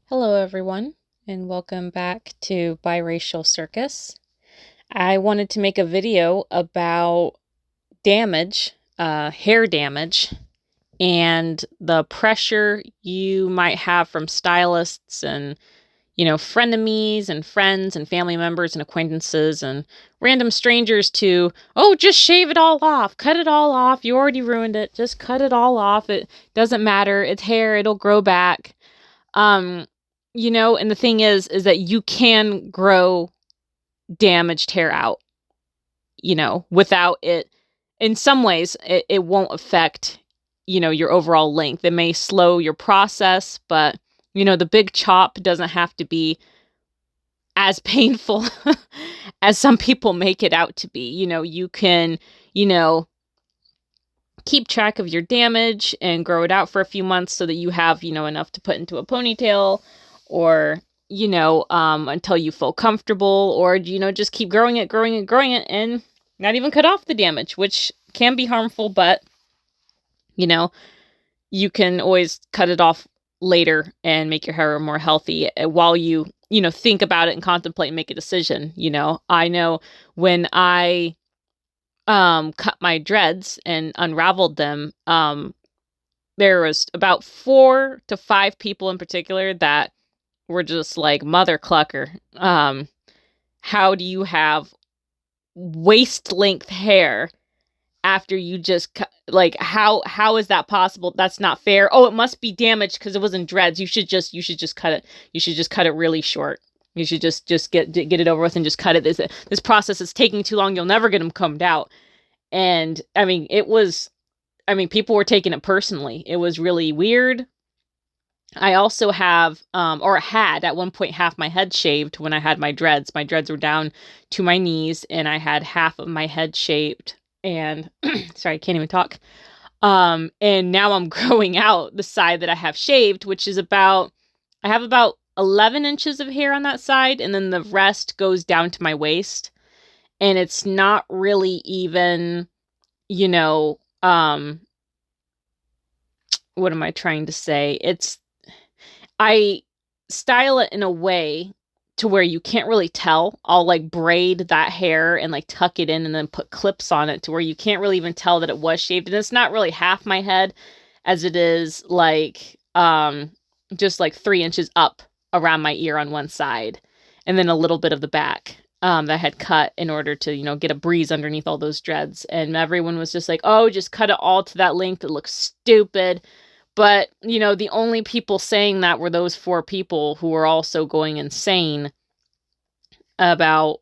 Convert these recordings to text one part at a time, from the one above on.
Hello, everyone, and welcome back to Biracial Circus. I wanted to make a video about damage, hair damage, and the pressure you might have from stylists and, frenemies and friends and family members and acquaintances and random strangers to, oh, just shave it all off, cut it all off. You already ruined it. Just cut it all off. It doesn't matter. It's hair. It'll grow back. Um, and the thing is that you can grow damaged hair out, without it. In some ways, it won't affect, your overall length. It may slow your process, but, the big chop doesn't have to be as painful as some people make it out to be. You can, you know, keep track of your damage and grow it out for a few months so that you have, enough to put into a ponytail or, until you feel comfortable or, just keep growing it and not even cut off the damage, which can be harmful, but, you can always cut it off later and make your hair more healthy while you, think about it and contemplate and make a decision. I know when I cut my dreads and unraveled them, there was about 4 to 5 people in particular that were just like, mother clucker. How do you have waist length hair after you just cut? Like, how is that possible? That's not fair. Oh, it must be damaged because it wasn't dreads. You should just cut it. You should just cut it really short. You should just get it over with and just cut it. This process is taking too long. You'll never get them combed out. And I mean, people were taking it personally. It was really weird. I also have, or had at one point, half my head shaved when I had my dreads. My dreads were down to my knees and I had half of my head shaved and sorry, I can't even talk. And now I'm growing out the side that I have shaved, which is I have about 11 inches of hair on that side. And then the rest goes down to my waist. And it's not really even, what am I trying to say? I style it in a way to where you can't really tell. I'll like braid that hair and like tuck it in and then put clips on it to where you can't really even tell that it was shaved. And it's not really half my head as it is like, just like 3 inches up around my ear on one side. And then a little bit of the back, that I had cut in order to, get a breeze underneath all those dreads. And everyone was just like, oh, just cut it all to that length. It looks stupid. But, the only people saying that were those 4 people who were also going insane about,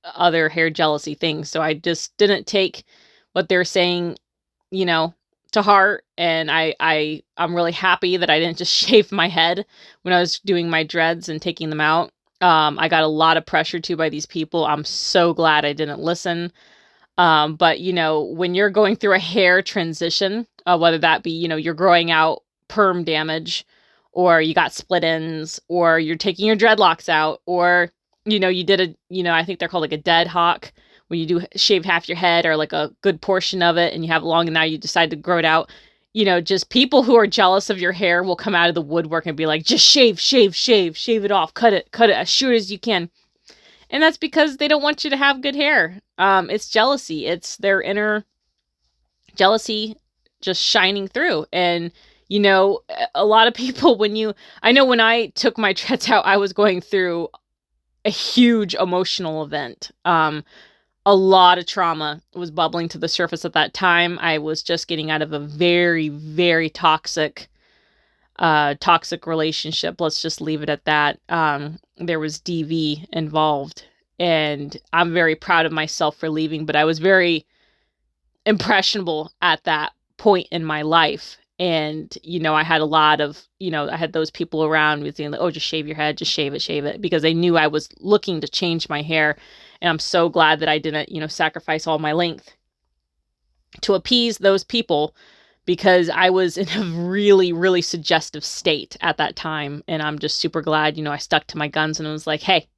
other hair jealousy things. So I just didn't take what they're saying, to heart. And I'm really happy that I didn't just shave my head when I was doing my dreads and taking them out. I got a lot of pressure too by these people. I'm so glad I didn't listen. But when you're going through a hair transition, whether that be, you're growing out perm damage or you got split ends or you're taking your dreadlocks out or, you did I think they're called like a dead hawk where you do shave half your head or like a good portion of it and you have long and now you decide to grow it out. Just people who are jealous of your hair will come out of the woodwork and be like, just shave it off, cut it as short as you can. And that's because they don't want you to have good hair. It's jealousy. It's their inner jealousy just shining through. And, a lot of people, I know when I took my dreads out, I was going through a huge emotional event. A lot of trauma was bubbling to the surface at that time. I was just getting out of a very, very toxic relationship. Let's just leave it at that. There was DV involved and I'm very proud of myself for leaving, but I was very impressionable at that point in my life. And, I had a lot of, I had those people around me saying, like, oh, just shave your head, just shave it, because they knew I was looking to change my hair. And I'm so glad that I didn't, sacrifice all my length to appease those people because I was in a really, really suggestive state at that time. And I'm just super glad, I stuck to my guns and was like, hey,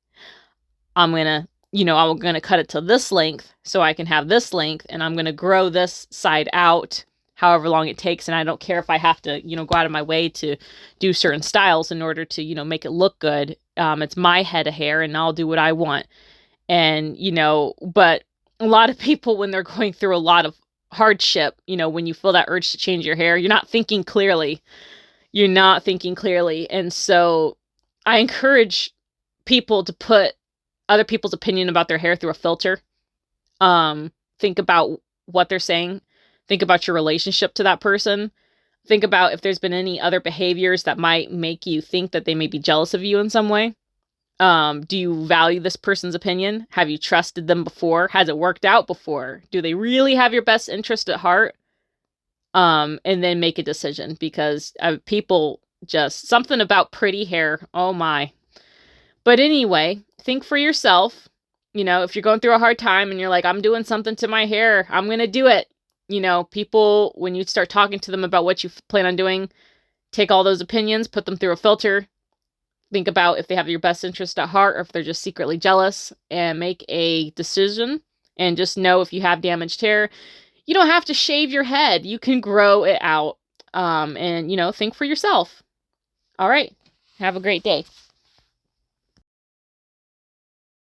I'm going to cut it to this length so I can have this length and I'm going to grow this side out however long it takes. And I don't care if I have to, go out of my way to do certain styles in order to, make it look good. It's my head of hair and I'll do what I want. And, but a lot of people, when they're going through a lot of hardship, when you feel that urge to change your hair, you're not thinking clearly. And so I encourage people to put other people's opinion about their hair through a filter. Think about what they're saying. Think about your relationship to that person. Think about if there's been any other behaviors that might make you think that they may be jealous of you in some way. Do you value this person's opinion? Have you trusted them before? Has it worked out before? Do they really have your best interest at heart? And then make a decision, because people just, something about pretty hair. Oh my. But anyway, think for yourself. If you're going through a hard time and you're like, I'm doing something to my hair, I'm going to do it. People, when you start talking to them about what you plan on doing, take all those opinions, put them through a filter. Think about if they have your best interest at heart or if they're just secretly jealous, and make a decision. And just know, if you have damaged hair, you don't have to shave your head. You can grow it out. And think for yourself. All right. Have a great day.